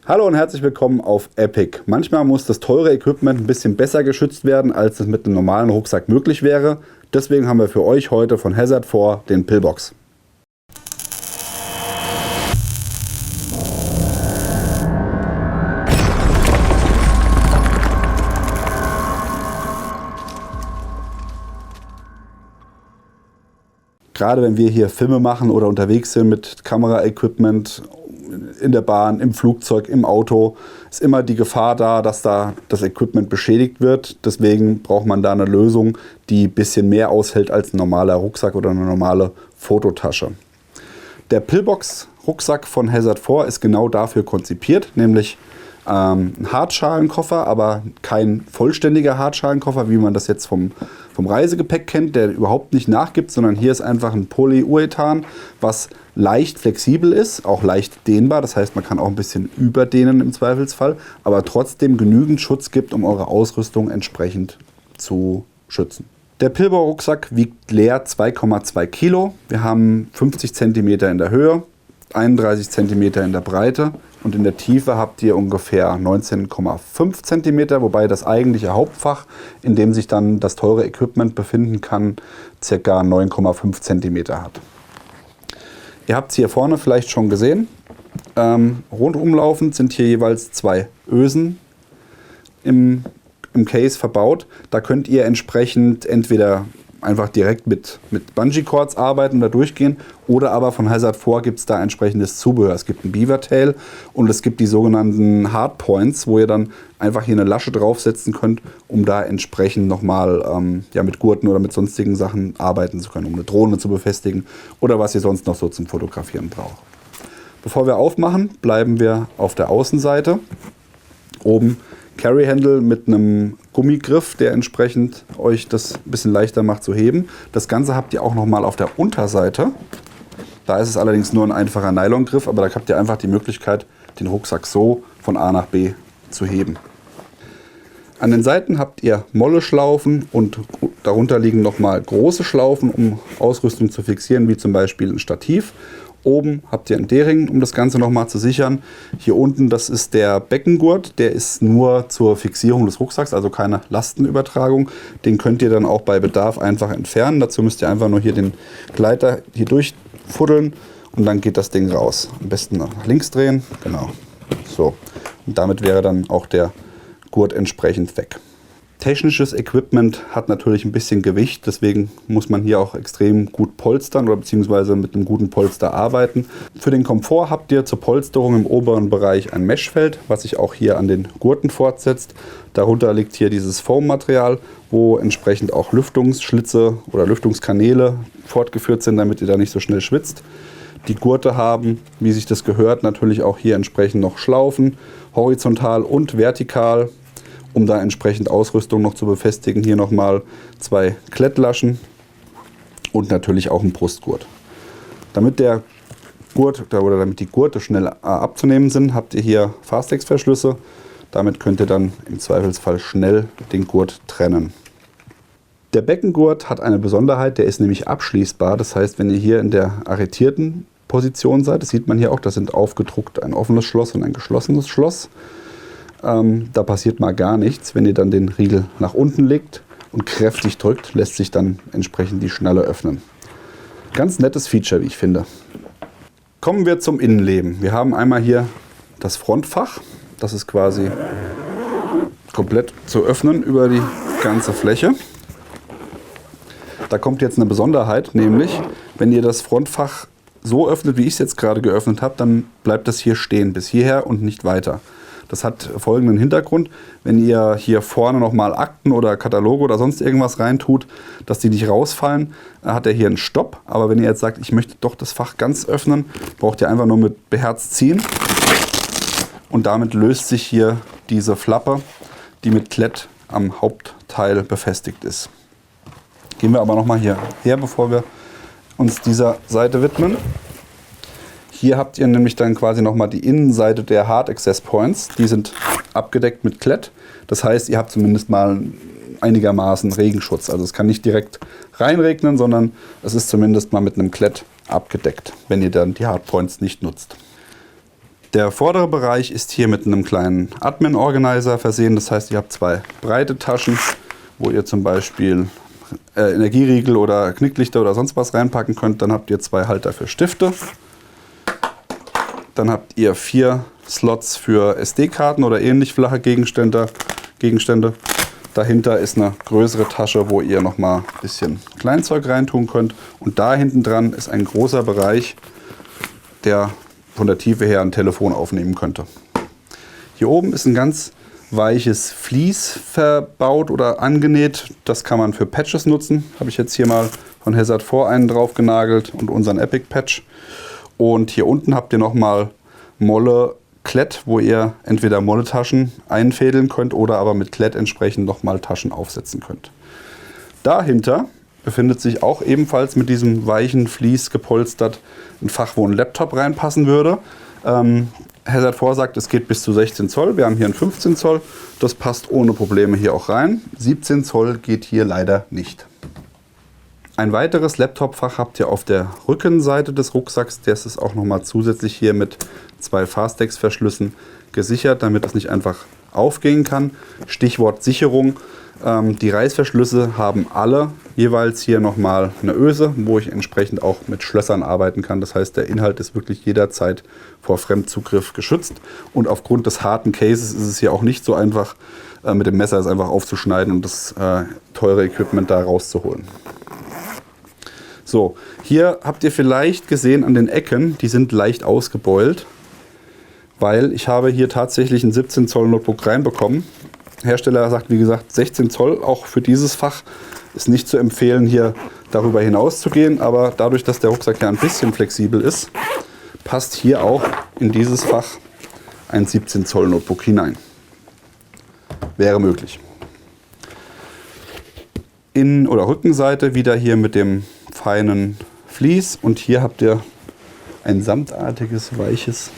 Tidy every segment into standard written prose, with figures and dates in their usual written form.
Hallo und herzlich willkommen auf Epic. Manchmal muss das teure Equipment ein bisschen besser geschützt werden, als es mit einem normalen Rucksack möglich wäre. Deswegen haben wir für euch heute von Hazard4 den Pillbox. Gerade wenn wir hier Filme machen oder unterwegs sind mit Kameraequipment, in der Bahn, im Flugzeug, im Auto, ist immer die Gefahr da, dass da das Equipment beschädigt wird. Deswegen braucht man da eine Lösung, die ein bisschen mehr aushält als ein normaler Rucksack oder eine normale Fototasche. Der Pillbox-Rucksack von Hazard4 ist genau dafür konzipiert, nämlich ein Hartschalenkoffer, aber kein vollständiger Hartschalenkoffer, wie man das jetzt vom Reisegepäck kennt, der überhaupt nicht nachgibt, sondern hier ist einfach ein Polyurethan, was leicht flexibel ist, auch leicht dehnbar. Das heißt, man kann auch ein bisschen überdehnen im Zweifelsfall, aber trotzdem genügend Schutz gibt, um eure Ausrüstung entsprechend zu schützen. Der Pillbox-Rucksack wiegt leer 2,2 Kilo. Wir haben 50 cm in der Höhe, 31 cm in der Breite und in der Tiefe habt ihr ungefähr 19,5 cm, wobei das eigentliche Hauptfach, in dem sich dann das teure Equipment befinden kann, ca. 9,5 cm hat. Ihr habt es hier vorne vielleicht schon gesehen. Rundumlaufend sind hier jeweils 2 Ösen im Case verbaut. Da könnt ihr entsprechend entweder einfach direkt mit Bungee-Cords arbeiten oder durchgehen. Oder aber von Hazard4 gibt es da entsprechendes Zubehör. Es gibt ein Beaver-Tail und es gibt die sogenannten Hardpoints, wo ihr dann einfach hier eine Lasche draufsetzen könnt, um da entsprechend nochmal mit Gurten oder mit sonstigen Sachen arbeiten zu können, um eine Drohne zu befestigen oder was ihr sonst noch so zum Fotografieren braucht. Bevor wir aufmachen, bleiben wir auf der Außenseite. Oben Carry-Handle mit einem Gummigriff, der entsprechend euch das ein bisschen leichter macht zu heben. Das Ganze habt ihr auch nochmal auf der Unterseite. Da ist es allerdings nur ein einfacher Nylongriff, aber da habt ihr einfach die Möglichkeit, den Rucksack so von A nach B zu heben. An den Seiten habt ihr Molle-Schlaufen und darunter liegen nochmal große Schlaufen, um Ausrüstung zu fixieren, wie zum Beispiel ein Stativ. Oben habt ihr einen D-Ring, um das Ganze nochmal zu sichern. Hier unten, das ist der Beckengurt. Der ist nur zur Fixierung des Rucksacks, also keine Lastenübertragung. Den könnt ihr dann auch bei Bedarf einfach entfernen. Dazu müsst ihr einfach nur hier den Gleiter hier durchfuddeln und dann geht das Ding raus. Am besten nach links drehen. Genau. So. Und damit wäre dann auch der Gurt entsprechend weg. Technisches Equipment hat natürlich ein bisschen Gewicht, deswegen muss man hier auch extrem gut polstern oder beziehungsweise mit einem guten Polster arbeiten. Für den Komfort habt ihr zur Polsterung im oberen Bereich ein Meshfeld, was sich auch hier an den Gurten fortsetzt. Darunter liegt hier dieses Foam-Material, wo entsprechend auch Lüftungsschlitze oder Lüftungskanäle fortgeführt sind, damit ihr da nicht so schnell schwitzt. Die Gurte haben, wie sich das gehört, natürlich auch hier entsprechend noch Schlaufen, horizontal und vertikal, um da entsprechend Ausrüstung noch zu befestigen. Hier nochmal 2 Klettlaschen und natürlich auch ein Brustgurt. Damit der Gurt oder damit die Gurte schnell abzunehmen sind, habt ihr hier Fastex-Verschlüsse. Damit könnt ihr dann im Zweifelsfall schnell den Gurt trennen. Der Beckengurt hat eine Besonderheit, der ist nämlich abschließbar. Das heißt, wenn ihr hier in der arretierten Position seid, das sieht man hier auch, das sind aufgedruckt ein offenes Schloss und ein geschlossenes Schloss. Da passiert mal gar nichts. Wenn ihr dann den Riegel nach unten legt und kräftig drückt, lässt sich dann entsprechend die Schnalle öffnen. Ganz nettes Feature, wie ich finde. Kommen wir zum Innenleben. Wir haben einmal hier das Frontfach. Das ist quasi komplett zu öffnen über die ganze Fläche. Da kommt jetzt eine Besonderheit, nämlich wenn ihr das Frontfach so öffnet, wie ich es jetzt gerade geöffnet habe, dann bleibt das hier stehen bis hierher und nicht weiter. Das hat folgenden Hintergrund: Wenn ihr hier vorne nochmal Akten oder Kataloge oder sonst irgendwas reintut, dass die nicht rausfallen, hat er hier einen Stopp. Aber wenn ihr jetzt sagt, ich möchte doch das Fach ganz öffnen, braucht ihr einfach nur mit beherzt ziehen. Und damit löst sich hier diese Flappe, die mit Klett am Hauptteil befestigt ist. Gehen wir aber nochmal hierher, bevor wir uns dieser Seite widmen. Hier habt ihr nämlich dann quasi nochmal die Innenseite der Hard Access Points. Die sind abgedeckt mit Klett. Das heißt, ihr habt zumindest mal einigermaßen Regenschutz. Also es kann nicht direkt reinregnen, sondern es ist zumindest mal mit einem Klett abgedeckt, wenn ihr dann die Hard Points nicht nutzt. Der vordere Bereich ist hier mit einem kleinen Admin-Organizer versehen. Das heißt, ihr habt 2 breite Taschen, wo ihr zum Beispiel Energieriegel oder Knicklichter oder sonst was reinpacken könnt. Dann habt ihr 2 Halter für Stifte. Dann habt ihr 4 Slots für SD-Karten oder ähnlich flache Gegenstände. Dahinter ist eine größere Tasche, wo ihr nochmal ein bisschen Kleinzeug reintun könnt. Und da hinten dran ist ein großer Bereich, der von der Tiefe her ein Telefon aufnehmen könnte. Hier oben ist ein ganz weiches Vlies verbaut oder angenäht. Das kann man für Patches nutzen. Habe ich jetzt hier mal von Hazard 4 einen drauf genagelt und unseren Epic Patch. Und hier unten habt ihr nochmal Molle Klett, wo ihr entweder Molletaschen einfädeln könnt oder aber mit Klett entsprechend nochmal Taschen aufsetzen könnt. Dahinter befindet sich auch ebenfalls mit diesem weichen Vlies gepolstert ein Fach, wo ein Laptop reinpassen würde. Hazard 4 sagt, es geht bis zu 16 Zoll. Wir haben hier ein 15 Zoll. Das passt ohne Probleme hier auch rein. 17 Zoll geht hier leider nicht. Ein weiteres Laptop-Fach habt ihr auf der Rückenseite des Rucksacks. Das ist auch nochmal zusätzlich hier mit 2 Fastex-Verschlüssen gesichert, damit es nicht einfach aufgehen kann. Stichwort Sicherung. Die Reißverschlüsse haben alle jeweils hier nochmal eine Öse, wo ich entsprechend auch mit Schlössern arbeiten kann. Das heißt, der Inhalt ist wirklich jederzeit vor Fremdzugriff geschützt. Und aufgrund des harten Cases ist es hier auch nicht so einfach, mit dem Messer es einfach aufzuschneiden und das teure Equipment da rauszuholen. So, hier habt ihr vielleicht gesehen an den Ecken, die sind leicht ausgebeult, weil ich habe hier tatsächlich ein 17 Zoll Notebook reinbekommen. Hersteller sagt, wie gesagt, 16 Zoll auch für dieses Fach ist nicht zu empfehlen, hier darüber hinaus zu gehen. Aber dadurch, dass der Rucksack ja ein bisschen flexibel ist, passt hier auch in dieses Fach ein 17 Zoll Notebook hinein. Wäre möglich. Innen- oder Rückenseite wieder hier mit dem feinen Vlies und hier habt ihr ein samtartiges, weiches,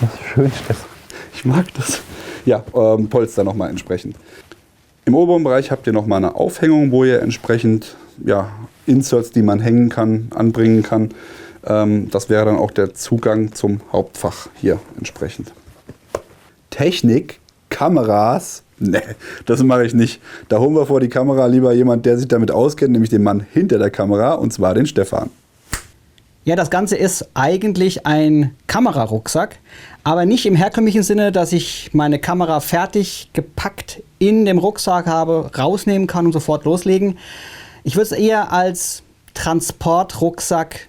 was schön ist. Ich mag das. Ja, Polster nochmal entsprechend. Im oberen Bereich habt ihr nochmal eine Aufhängung, wo ihr entsprechend Inserts, die man hängen kann, anbringen kann. Das wäre dann auch der Zugang zum Hauptfach hier entsprechend. Technik, Kameras, nee, das mache ich nicht. Da holen wir vor die Kamera lieber jemand, der sich damit auskennt, nämlich den Mann hinter der Kamera, und zwar den Stefan. Ja, das Ganze ist eigentlich ein Kamerarucksack, aber nicht im herkömmlichen Sinne, dass ich meine Kamera fertig gepackt in dem Rucksack habe, rausnehmen kann und sofort loslegen. Ich würde es eher als Transportrucksack,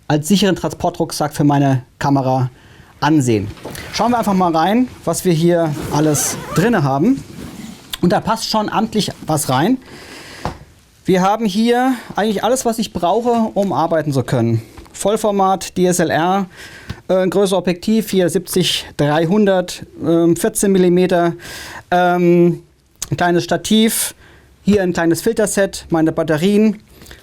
als sicheren Transportrucksack für meine Kamera ansehen. Schauen wir einfach mal rein, was wir hier alles drin haben. Und da passt schon amtlich was rein. Wir haben hier eigentlich alles, was ich brauche, um arbeiten zu können. Vollformat, DSLR, ein größeres Objektiv, hier 70-300, 14 mm, ein kleines Stativ, hier ein kleines Filterset, meine Batterien,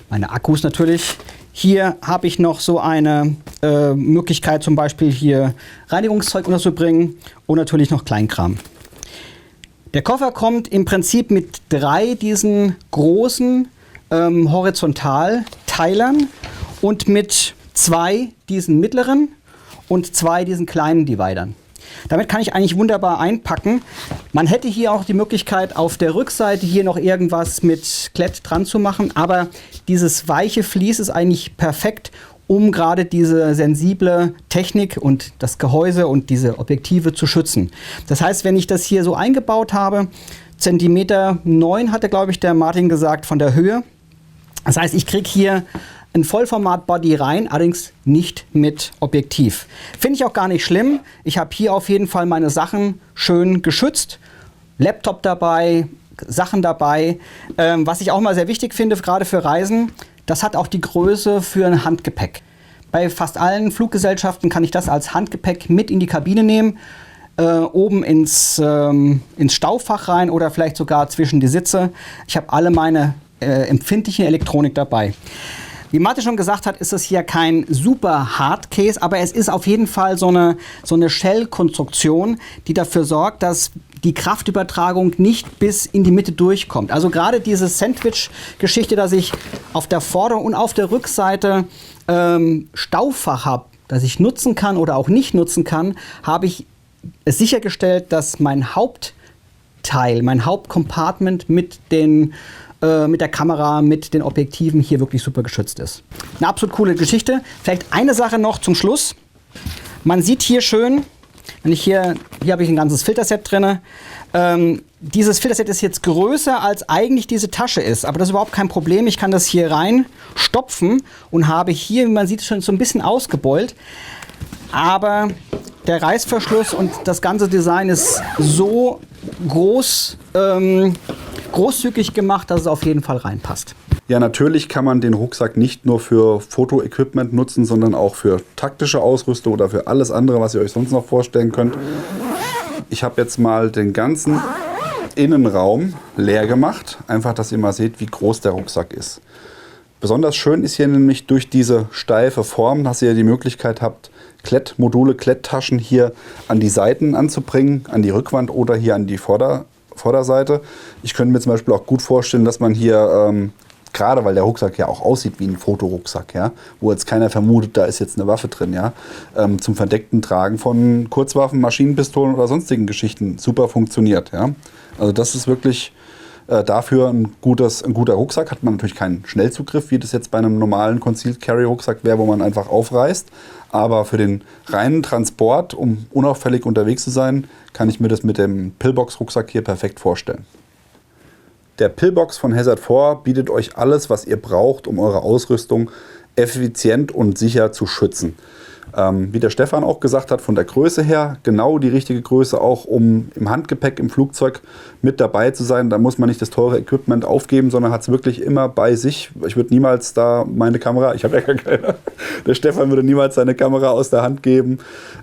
meine Akkus natürlich. Hier habe ich noch so eine Möglichkeit, zum Beispiel hier Reinigungszeug unterzubringen und natürlich noch Kleinkram. Der Koffer kommt im Prinzip mit 3 diesen großen Horizontalteilern und mit 2 diesen mittleren und 2 diesen kleinen Dividern. Damit kann ich eigentlich wunderbar einpacken. Man hätte hier auch die Möglichkeit, auf der Rückseite hier noch irgendwas mit Klett dran zu machen, aber dieses weiche Vlies ist eigentlich perfekt, um gerade diese sensible Technik und das Gehäuse und diese Objektive zu schützen. Das heißt, wenn ich das hier so eingebaut habe, Zentimeter 9 hatte, glaube ich, der Martin gesagt, von der Höhe. Das heißt, ich kriege hier ein Vollformat-Body rein, allerdings nicht mit Objektiv. Finde ich auch gar nicht schlimm. Ich habe hier auf jeden Fall meine Sachen schön geschützt. Laptop dabei, Sachen dabei. Was ich auch mal sehr wichtig finde, gerade für Reisen, das hat auch die Größe für ein Handgepäck. Bei fast allen Fluggesellschaften kann ich das als Handgepäck mit in die Kabine nehmen. Oben ins Staufach rein oder vielleicht sogar zwischen die Sitze. Ich habe alle meine empfindlichen Elektronik dabei. Wie Martin schon gesagt hat, ist es hier kein super Hardcase, aber es ist auf jeden Fall so eine Shell-Konstruktion, die dafür sorgt, dass die Kraftübertragung nicht bis in die Mitte durchkommt. Also gerade diese Sandwich-Geschichte, dass ich auf der Vorder- und auf der Rückseite Staufach habe, das ich nutzen kann oder auch nicht nutzen kann, habe ich es sichergestellt, dass mein Hauptteil, mein Hauptcompartment mit der Kamera, mit den Objektiven hier wirklich super geschützt ist. Eine absolut coole Geschichte. Vielleicht eine Sache noch zum Schluss. Man sieht hier schön, wenn ich hier habe ich ein ganzes Filterset drin. Dieses Filterset ist jetzt größer, als eigentlich diese Tasche ist. Aber das ist überhaupt kein Problem. Ich kann das hier rein stopfen und habe hier, wie man sieht, schon so ein bisschen ausgebeult. Aber der Reißverschluss und das ganze Design ist so großzügig gemacht, dass es auf jeden Fall reinpasst. Ja, natürlich kann man den Rucksack nicht nur für Fotoequipment nutzen, sondern auch für taktische Ausrüstung oder für alles andere, was ihr euch sonst noch vorstellen könnt. Ich habe jetzt mal den ganzen Innenraum leer gemacht, einfach, dass ihr mal seht, wie groß der Rucksack ist. Besonders schön ist hier nämlich durch diese steife Form, dass ihr die Möglichkeit habt, Klettmodule, Kletttaschen hier an die Seiten anzubringen, an die Rückwand oder hier an die Vorderseite. Ich könnte mir zum Beispiel auch gut vorstellen, dass man hier, gerade weil der Rucksack ja auch aussieht wie ein Fotorucksack, ja, wo jetzt keiner vermutet, da ist jetzt eine Waffe drin, ja, zum verdeckten Tragen von Kurzwaffen, Maschinenpistolen oder sonstigen Geschichten super funktioniert. Ja. Also das ist wirklich dafür ein guter Rucksack. Hat man natürlich keinen Schnellzugriff, wie das jetzt bei einem normalen Concealed Carry Rucksack wäre, wo man einfach aufreißt. Aber für den reinen Transport, um unauffällig unterwegs zu sein, kann ich mir das mit dem Pillbox Rucksack hier perfekt vorstellen. Der Pillbox von Hazard 4 bietet euch alles, was ihr braucht, um eure Ausrüstung effizient und sicher zu schützen. Wie der Stefan auch gesagt hat, von der Größe her genau die richtige Größe auch, um im Handgepäck im Flugzeug mit dabei zu sein. Da muss man nicht das teure Equipment aufgeben, sondern hat es wirklich immer bei sich. Ich würde niemals da meine Kamera, ich habe ja gar keine, der Stefan würde niemals seine Kamera aus der Hand geben.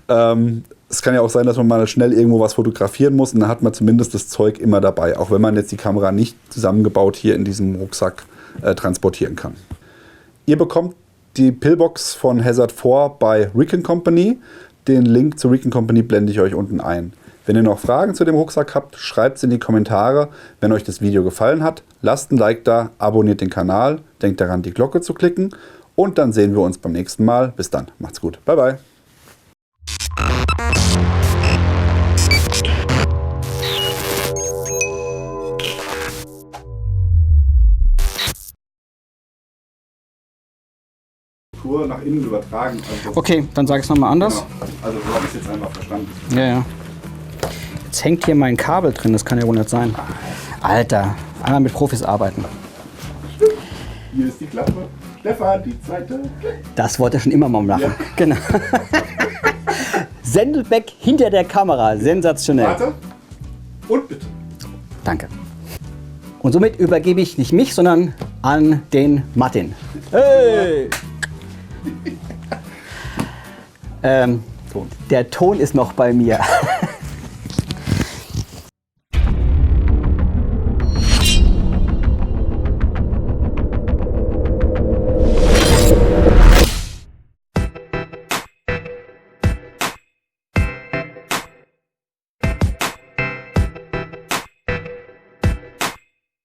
Es kann ja auch sein, dass man mal schnell irgendwo was fotografieren muss und dann hat man zumindest das Zeug immer dabei, auch wenn man jetzt die Kamera nicht zusammengebaut hier in diesem Rucksack transportieren kann. Ihr bekommt die Pillbox von Hazard 4 bei Recon Company. Den Link zu Recon Company blende ich euch unten ein. Wenn ihr noch Fragen zu dem Rucksack habt, schreibt es in die Kommentare. Wenn euch das Video gefallen hat, lasst ein Like da, abonniert den Kanal, denkt daran, die Glocke zu klicken und dann sehen wir uns beim nächsten Mal. Bis dann, macht's gut. Bye, bye. Nach innen übertragen. Also okay, dann sage ich es nochmal anders. Genau. Also so habe ich es jetzt einfach verstanden. Ja. Jetzt hängt hier mein Kabel drin, das kann ja wohl nicht sein. Alter, einmal mit Profis arbeiten. Hier ist die Klappe. Stefan, die zweite. Das wollte er schon immer mal machen. Ja. Genau. Sendelbeck hinter der Kamera, sensationell. Warte und bitte. Danke. Und somit übergebe ich nicht mich, sondern an den Martin. Hey! Der Ton ist noch bei mir.